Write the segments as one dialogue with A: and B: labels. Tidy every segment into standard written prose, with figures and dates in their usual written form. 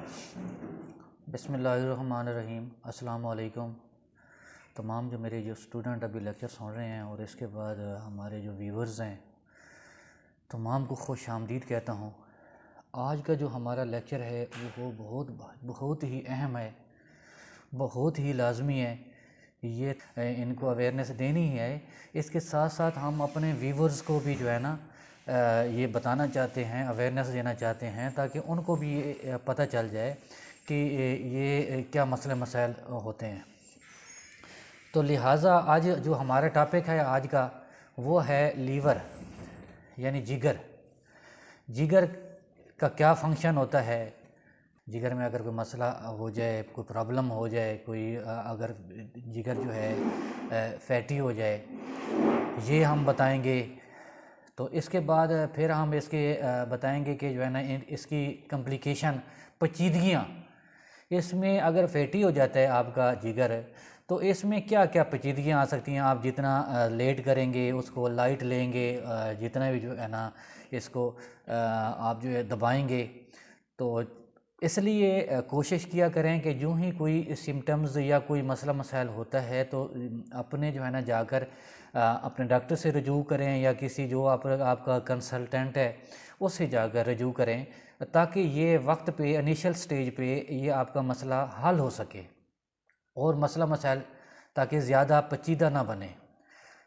A: بسم اللہ الرحمن الرحیم۔ السلام علیکم تمام جو میرے جو اسٹوڈنٹ ابھی لیکچر سن رہے ہیں اور اس کے بعد ہمارے جو ویورز ہیں تمام کو خوش آمدید کہتا ہوں۔ آج کا جو ہمارا لیکچر ہے وہ بہت ہی اہم ہے، بہت ہی لازمی ہے، یہ ان کو اویئرنیس دینی ہے۔ اس کے ساتھ ساتھ ہم اپنے ویورز کو بھی جو ہے نا یہ بتانا چاہتے ہیں، اویئرنیس دینا چاہتے ہیں تاکہ ان کو بھی پتہ چل جائے کہ یہ کیا مسئلے مسائل ہوتے ہیں۔ تو لہٰذا آج جو ہمارا ٹاپک ہے آج کا وہ ہے لیور یعنی جگر۔ جگر کا کیا فنکشن ہوتا ہے، جگر میں اگر کوئی مسئلہ ہو جائے، کوئی پرابلم ہو جائے، کوئی اگر جگر جو ہے فیٹی ہو جائے، یہ ہم بتائیں گے۔ تو اس کے بعد پھر ہم اس کے بتائیں گے کہ جو ہے نا اس کی کمپلیکیشن، پیچیدگیاں، اس میں اگر فیٹی ہو جاتا ہے آپ کا جگر تو اس میں کیا کیا پیچیدگیاں آ سکتی ہیں۔ آپ جتنا لیٹ کریں گے، اس کو لائٹ لیں گے، جتنا بھی جو ہے نا اس کو آپ جو ہے دبائیں گے، تو اس لیے کوشش کیا کریں کہ جو ہی کوئی سمٹمز یا کوئی مسئلہ مسائل ہوتا ہے تو اپنے جو ہے نا جا کر اپنے ڈاکٹر سے رجوع کریں یا کسی جو آپ کا کنسلٹنٹ ہے اس سے جا کر رجوع کریں تاکہ یہ وقت پہ انیشل سٹیج پہ یہ آپ کا مسئلہ حل ہو سکے اور مسئلہ مسائل تاکہ زیادہ پیچیدہ نہ بنے۔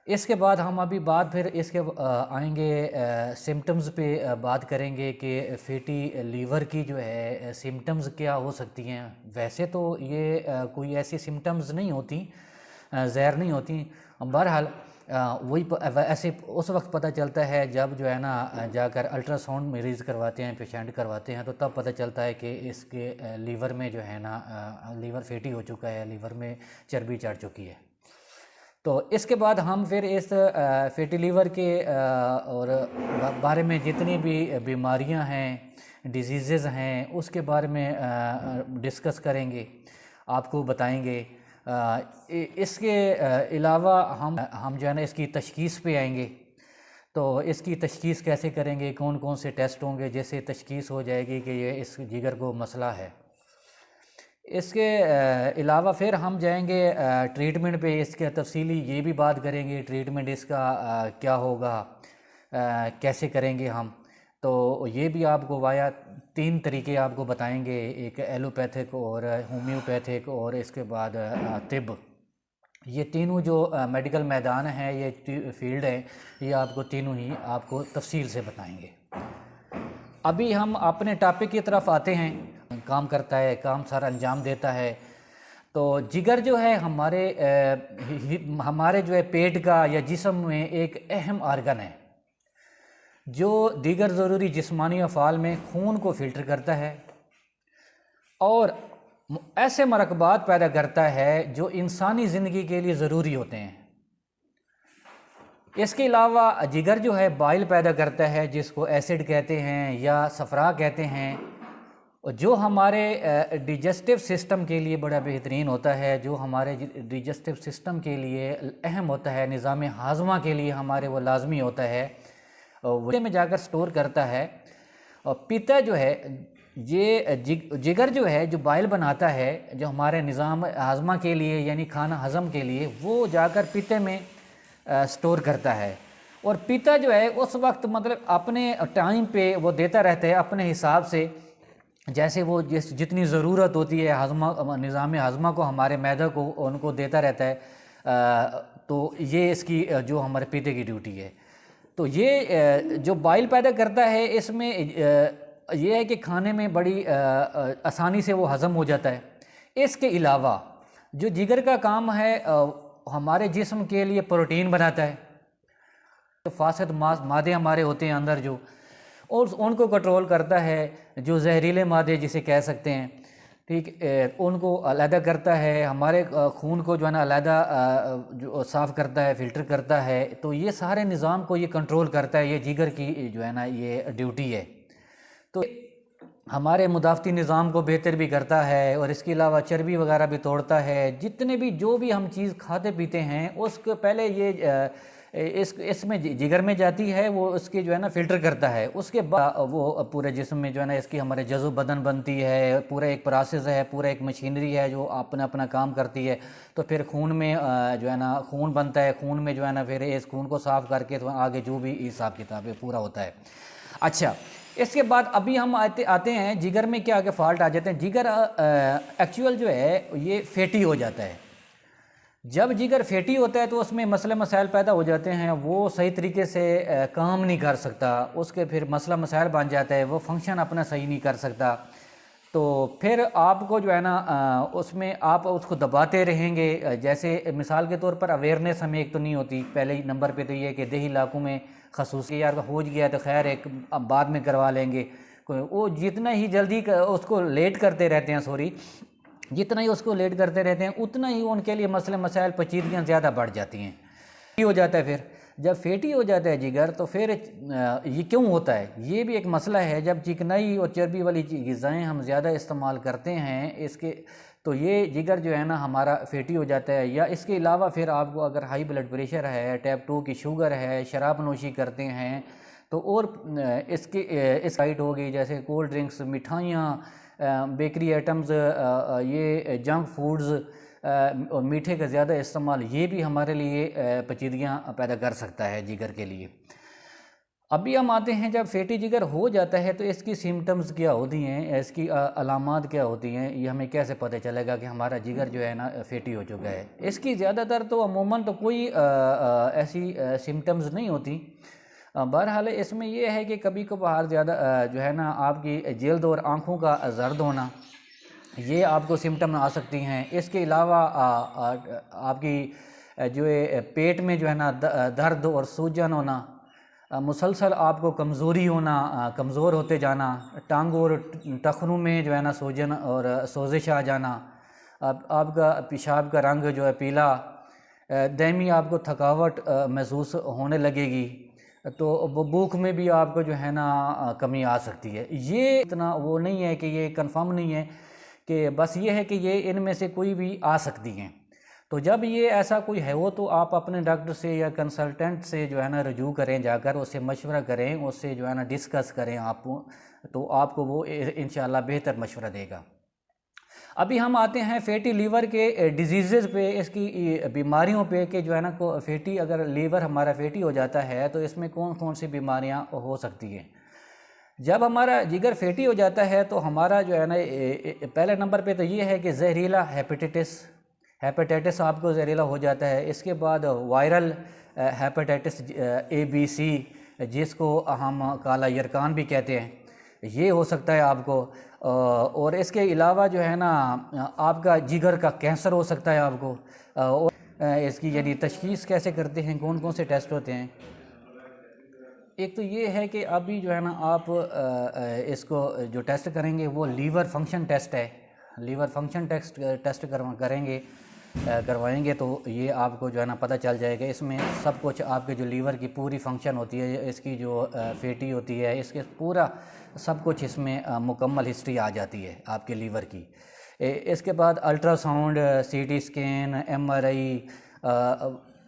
A: اس کے بعد ہم ابھی پھر اس کے آئیں گے سمٹمز پہ بات کریں گے کہ فیٹی لیور کی جو ہے سمٹمز کیا ہو سکتی ہیں۔ ویسے تو یہ کوئی ایسی سمٹمز نہیں ہوتی، زہر نہیں ہوتی، بہرحال وہی ایسے اس وقت پتہ چلتا ہے جب جو ہے نا جا کر الٹرا ساؤنڈ مریض کرواتے ہیں، پیشنٹ کرواتے ہیں، تو تب پتہ چلتا ہے کہ اس کے لیور میں جو ہے نا لیور فیٹی ہو چکا ہے، لیور میں چربی چڑھ چکی ہے۔ تو اس کے بعد ہم پھر اس فیٹی لیور کے اور بارے میں جتنی بھی بیماریاں ہیں، ڈیزیزز ہیں، اس کے بارے میں ڈسکس کریں گے، آپ کو بتائیں گے۔ اس کے علاوہ ہم جو ہے نا اس کی تشخیص پہ آئیں گے۔ تو اس کی تشخیص کیسے کریں گے، کون کون سے ٹیسٹ ہوں گے جیسے تشخیص ہو جائے گی کہ یہ اس جگر کو مسئلہ ہے۔ اس کے علاوہ پھر ہم جائیں گے ٹریٹمنٹ پہ، اس کے تفصیلی یہ بھی بات کریں گے ٹریٹمنٹ اس کا کیا ہوگا، کیسے کریں گے ہم۔ تو یہ بھی آپ کو وایا 3 طریقے آپ کو بتائیں گے، ایک ایلوپیتھک اور ہومیوپیتھک اور اس کے بعد طب۔ یہ تینوں جو میڈیکل میدان ہیں، یہ فیلڈ ہیں، یہ آپ کو تینوں ہی آپ کو تفصیل سے بتائیں گے۔ ابھی ہم اپنے ٹاپک کی طرف آتے ہیں۔ کام کرتا ہے، کام سارا انجام دیتا ہے۔ تو جگر جو ہے ہمارے جو ہے پیٹ کا یا جسم میں ایک اہم آرگن ہے جو دیگر ضروری جسمانی افعال میں خون کو فلٹر کرتا ہے اور ایسے مرکبات پیدا کرتا ہے جو انسانی زندگی کے لیے ضروری ہوتے ہیں۔ اس کے علاوہ جگر جو ہے بائل پیدا کرتا ہے جس کو ایسڈ کہتے ہیں یا صفرا کہتے ہیں، جو ہمارے ڈیجسٹیو سسٹم کے لیے بڑا بہترین ہوتا ہے، جو ہمارے ڈیجسٹیو سسٹم کے لیے اہم ہوتا ہے، نظام ہاضمہ کے لیے ہمارے وہ لازمی ہوتا ہے، وہ میں جا کر سٹور کرتا ہے۔ اور پیتا جو ہے، یہ جگر جو ہے جو بائل بناتا ہے جو ہمارے نظام ہاضمہ کے لیے یعنی کھانا ہضم کے لیے، وہ جا کر پیتے میں سٹور کرتا ہے۔ اور پیتا جو ہے اس وقت مطلب اپنے ٹائم پہ وہ دیتا رہتا ہے اپنے حساب سے، جیسے وہ جتنی ضرورت ہوتی ہے نظام ہاضمہ کو، ہمارے معدہ کو ان کو دیتا رہتا ہے۔ تو یہ اس کی جو ہمارے پیتے کی ڈیوٹی ہے۔ تو یہ جو بائل پیدا کرتا ہے اس میں یہ ہے کہ کھانے میں بڑی آسانی سے وہ ہضم ہو جاتا ہے۔ اس کے علاوہ جو جگر کا کام ہے ہمارے جسم کے لیے پروٹین بناتا ہے، جو فاسد مادے ہمارے ہوتے ہیں اندر جو، اور ان کو کنٹرول کرتا ہے، جو زہریلے مادے جسے کہہ سکتے ہیں، ٹھیک، ان کو علیحدہ کرتا ہے، ہمارے خون کو جو ہے نا علیحدہ جو صاف کرتا ہے، فلٹر کرتا ہے۔ تو یہ سارے نظام کو یہ کنٹرول کرتا ہے، یہ جگر کی جو ہے نا یہ ڈیوٹی ہے۔ تو ہمارے مدافعتی نظام کو بہتر بھی کرتا ہے اور اس کے علاوہ چربی وغیرہ بھی توڑتا ہے۔ جتنے بھی جو بھی ہم چیز کھاتے پیتے ہیں اس کو پہلے یہ اس میں جگر میں جاتی ہے، وہ اس کی جو ہے نا فلٹر کرتا ہے، اس کے بعد وہ پورے جسم میں جو ہے نا اس کی ہمارے جزو بدن بنتی ہے، پورا ایک پروسیس ہے، پورا ایک مشینری ہے جو اپنا کام کرتی ہے۔ تو پھر خون میں جو ہے نا خون بنتا ہے، خون میں جو ہے نا پھر اس خون کو صاف کر کے تو آگے جو بھی حساب کتاب ہے پورا ہوتا ہے۔ اچھا، اس کے بعد ابھی ہم آتے ہیں جگر میں کیا آگے فالٹ آ جاتے ہیں۔ جگر ایکچوئل جو ہے یہ فیٹی ہو جاتا ہے۔ جب جگر فیٹی ہوتا ہے تو اس میں مسئلے مسائل پیدا ہو جاتے ہیں، وہ صحیح طریقے سے کام نہیں کر سکتا، اس کے پھر مسئلہ مسائل بن جاتا ہے، وہ فنکشن اپنا صحیح نہیں کر سکتا۔ تو پھر آپ کو جو ہے نا اس میں آپ اس کو دباتے رہیں گے، جیسے مثال کے طور پر اویئرنیس ہمیں ایک تو نہیں ہوتی، پہلے نمبر پہ تو یہ کہ دیہی علاقوں میں خصوصی یار ہو گیا تو خیر ایک بعد میں کروا لیں گے، وہ جتنا ہی جلدی اس کو لیٹ کرتے رہتے ہیں، جتنا ہی اس کو لیٹ کرتے رہتے ہیں اتنا ہی ان کے لیے مسئلے مسائل پیچیدگیاں زیادہ بڑھ جاتی ہیں۔ فیٹی ہو جاتا ہے، پھر جب فیٹی ہو جاتا ہے جگر تو پھر یہ کیوں ہوتا ہے، یہ بھی ایک مسئلہ ہے۔ جب چکنائی اور چربی والی غذائیں ہم زیادہ استعمال کرتے ہیں تو یہ جگر جو ہے نا ہمارا فیٹی ہو جاتا ہے۔ یا اس کے علاوہ پھر آپ کو اگر ہائی بلڈ پریشر ہے، ٹائپ 2 کی شوگر ہے، شراب نوشی کرتے ہیں تو اور اس سائٹ ہو گئی، جیسے کولڈ ڈرنکس، مٹھائیاں، بیکری آئٹمز، یہ جنک فوڈز اور میٹھے کا زیادہ استعمال، یہ بھی ہمارے لیے پیچیدگیاں پیدا کر سکتا ہے جگر کے لیے۔ ابھی ہم آتے ہیں جب فیٹی جگر ہو جاتا ہے تو اس کی سمٹمز کیا ہوتی ہیں، اس کی علامات کیا ہوتی ہیں، یہ ہمیں کیسے پتہ چلے گا کہ ہمارا جگر جو ہے نا فیٹی ہو چکا ہے۔ اس کی زیادہ تر تو عموماً تو کوئی ایسی سمٹمز نہیں ہوتی، بہرحال اس میں یہ ہے کہ کبھی کبھار زیادہ جو ہے نا آپ کی جلد اور آنکھوں کا زرد ہونا، یہ آپ کو سمٹم آ سکتی ہیں۔ اس کے علاوہ آپ کی جو پیٹ میں جو ہے نا درد اور سوجن ہونا، مسلسل آپ کو کمزوری ہونا، کمزور ہوتے جانا، ٹانگوں اور ٹخنوں میں جو ہے نا سوجن اور سوزش آ جانا، آپ کا پیشاب کا رنگ جو ہے پیلا، دائمی آپ کو تھکاوٹ محسوس ہونے لگے گی، تو بھوک میں بھی آپ کو جو ہے نا کمی آ سکتی ہے۔ یہ اتنا وہ نہیں ہے کہ یہ کنفرم نہیں ہے، کہ بس یہ ہے کہ یہ ان میں سے کوئی بھی آ سکتی ہیں۔ تو جب یہ ایسا کوئی ہے وہ تو آپ اپنے ڈاکٹر سے یا کنسلٹنٹ سے جو ہے نا رجوع کریں، جا کر اس سے مشورہ کریں، اس سے جو ہے نا ڈسکس کریں آپ، تو آپ کو وہ انشاءاللہ بہتر مشورہ دے گا۔ ابھی ہم آتے ہیں فیٹی لیور کے ڈیزیزز پہ، اس کی بیماریوں پہ، کہ جو ہے نا فیٹی اگر لیور ہمارا فیٹی ہو جاتا ہے تو اس میں کون کون سی بیماریاں ہو سکتی ہیں۔ جب ہمارا جگر فیٹی ہو جاتا ہے تو ہمارا جو ہے نا پہلے نمبر پہ تو یہ ہے کہ زہریلا ہیپیٹائٹس آپ کو زہریلا ہو جاتا ہے۔ اس کے بعد وائرل ہیپیٹائٹس ABC، جس کو ہم کالا یرکان بھی کہتے ہیں، یہ ہو سکتا ہے آپ کو۔ اور اس کے علاوہ جو ہے نا آپ کا جگر کا کینسر ہو سکتا ہے آپ کو۔ اور اس کی یعنی تشخیص کیسے کرتے ہیں، کون کون سے ٹیسٹ ہوتے ہیں؟ ایک تو یہ ہے کہ ابھی جو ہے نا آپ اس کو جو ٹیسٹ کریں گے وہ لیور فنکشن ٹیسٹ ہے، لیور فنکشن ٹیسٹ کروائیں گے تو یہ آپ کو جو ہے نا پتہ چل جائے گا۔ اس میں سب کچھ آپ کے جو لیور کی پوری فنکشن ہوتی ہے، اس کی جو فیٹی ہوتی ہے، اس کے پورا سب کچھ اس میں مکمل ہسٹری آ جاتی ہے آپ کے لیور کی۔ اس کے بعد ultra sound, CT scan, MRI،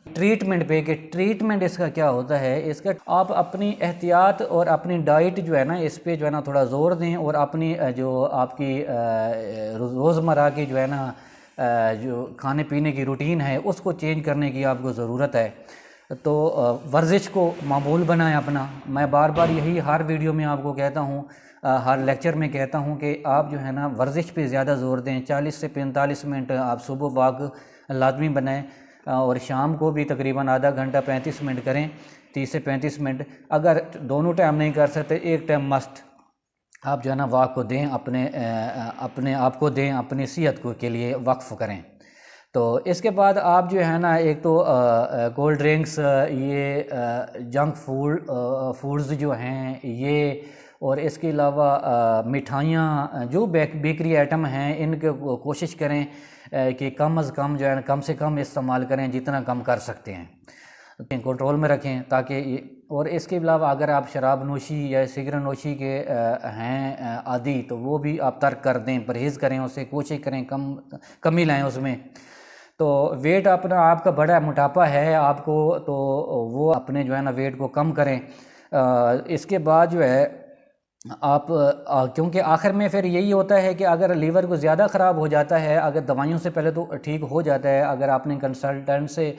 A: treatment پہ، کہ ٹریٹمنٹ اس کا کیا ہوتا ہے، اس کا آپ اپنی احتیاط اور اپنی ڈائٹ جو ہے نا اس پہ جو ہے نا تھوڑا زور دیں، اور اپنی جو آپ کی روزمرہ کی جو ہے نا جو کھانے پینے کی روٹین ہے اس کو چینج کرنے کی آپ کو ضرورت ہے۔ تو ورزش کو معمول بنائیں اپنا۔ میں بار بار یہی ہر ویڈیو میں آپ کو کہتا ہوں، ہر لیکچر میں کہتا ہوں کہ آپ جو ہے نا ورزش پہ زیادہ زور دیں۔ 40 سے 45 منٹ آپ صبح واک لازمی بنائیں، اور شام کو بھی تقریباً آدھا گھنٹہ 35 منٹ کریں، 30 سے 35 منٹ۔ اگر دونوں ٹائم نہیں کر سکتے، ایک ٹائم مسٹ آپ جو ہے نا واک کو دیں، اپنے آپ کو دیں، اپنی صحت کو کے لیے وقف کریں۔ تو اس کے بعد آپ جو ہے نا ایک تو کولڈ ڈرنکس، یہ جنک فوڈز جو ہیں یہ، اور اس کے علاوہ مٹھائیاں، جو بیکری آئٹم ہیں، ان کو کوشش کریں کہ کم از کم جو ہے نا کم سے کم استعمال کریں، جتنا کم کر سکتے ہیں کنٹرول میں رکھیں تاکہ۔ اور اس کے علاوہ اگر آپ شراب نوشی یا سگریٹ نوشی کے ہیں عادی تو وہ بھی آپ ترک کر دیں، پرہیز کریں، اس سے کوشش کریں کمی لائیں اس میں۔ تو ویٹ اپنا آپ کا بڑا موٹاپا ہے آپ کو، تو وہ اپنے جو ہے نا ویٹ کو کم کریں۔ اس کے بعد جو ہے آپ کیونکہ آخر میں پھر یہی ہوتا ہے کہ اگر لیور کو زیادہ خراب ہو جاتا ہے، اگر دوائیوں سے پہلے تو ٹھیک ہو جاتا ہے، اگر آپ نے کنسلٹنٹ سے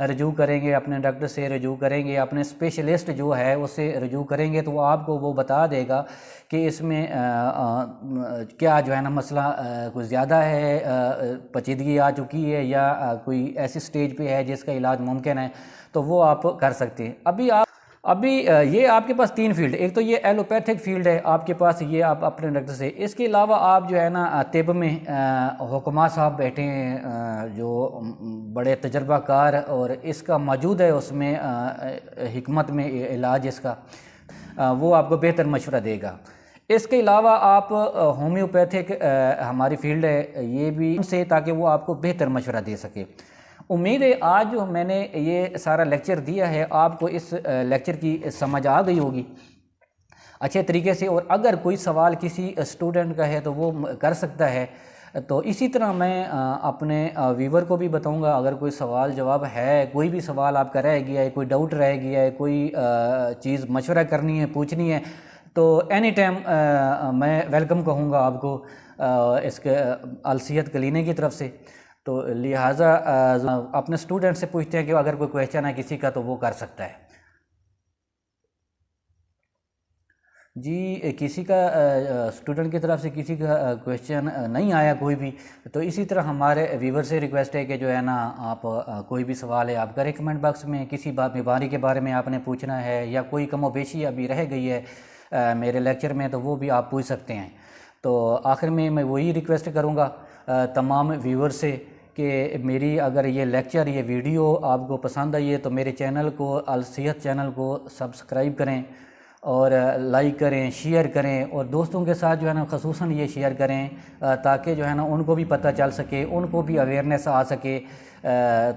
A: رجوع کریں گے، اپنے ڈاکٹر سے رجوع کریں گے، اپنے اسپیشلسٹ جو ہے اس سے رجوع کریں گے، تو وہ آپ کو وہ بتا دے گا کہ اس میں کیا جو ہے نا مسئلہ کوئی زیادہ ہے، پیچیدگی آ چکی ہے یا کوئی ایسی سٹیج پہ ہے جس کا علاج ممکن ہے، تو وہ آپ کر سکتے ہیں۔ ابھی یہ آپ کے پاس 3 فیلڈ، ایک تو یہ ایلوپیتھک فیلڈ ہے آپ کے پاس، یہ آپ اپنے ڈاکٹر سے، اس کے علاوہ آپ جو ہے نا طب میں حکما صاحب بیٹھے ہیں جو بڑے تجربہ کار، اور اس کا موجود ہے اس میں حکمت میں علاج اس کا، وہ آپ کو بہتر مشورہ دے گا۔ اس کے علاوہ آپ ہومیوپیتھک ہماری فیلڈ ہے یہ بھی سے، تاکہ وہ آپ کو بہتر مشورہ دے سکے۔ امید ہے آج جو میں نے یہ سارا لیکچر دیا ہے آپ کو اس لیکچر کی سمجھ آ گئی ہوگی اچھے طریقے سے، اور اگر کوئی سوال کسی اسٹوڈنٹ کا ہے تو وہ کر سکتا ہے۔ تو اسی طرح میں اپنے ویور کو بھی بتاؤں گا، اگر کوئی سوال جواب ہے، کوئی بھی سوال آپ کا رہ گیا ہے، کوئی ڈاؤٹ رہ گیا ہے، کوئی چیز مشورہ کرنی ہے، پوچھنی ہے، تو اینی ٹائم میں ویلکم کہوں گا آپ کو اس کے الصحت کلینک کی طرف سے۔ تو لہٰذا اپنے اسٹوڈنٹ سے پوچھتے ہیں کہ اگر کوئی کویسچن ہے کسی کا تو وہ کر سکتا ہے۔ جی کسی کا اسٹوڈنٹ کی طرف سے کسی کا کویسچن نہیں آیا کوئی بھی، تو اسی طرح ہمارے ویور سے ریکویسٹ ہے کہ جو ہے نا آپ کوئی بھی سوال ہے آپ کریں کمنٹ باکس میں، کسی بیماری کے بارے میں آپ نے پوچھنا ہے یا کوئی کم و بیشی ابھی رہ گئی ہے میرے لیکچر میں، تو وہ بھی آپ پوچھ سکتے ہیں۔ تو آخر میں وہی ریکویسٹ کروں گا تمام ویور سے کہ میری اگر یہ لیکچر یہ ویڈیو آپ کو پسند آئی ہے تو میرے چینل کو الصحت چینل کو سبسکرائب کریں اور لائک کریں، شیئر کریں، اور دوستوں کے ساتھ جو ہے نا خصوصاً یہ شیئر کریں تاکہ جو ہے نا ان کو بھی پتہ چل سکے، ان کو بھی اویئرنیس آ سکے،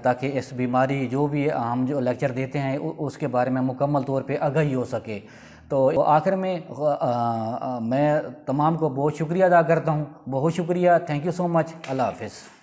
A: تاکہ اس بیماری جو بھی ہم جو لیکچر دیتے ہیں اس کے بارے میں مکمل طور پہ آگاہی ہو سکے۔ تو آخر میں میں تمام کو بہت شکریہ ادا کرتا ہوں، بہت شکریہ، تھینک یو سو مچ، اللہ حافظ۔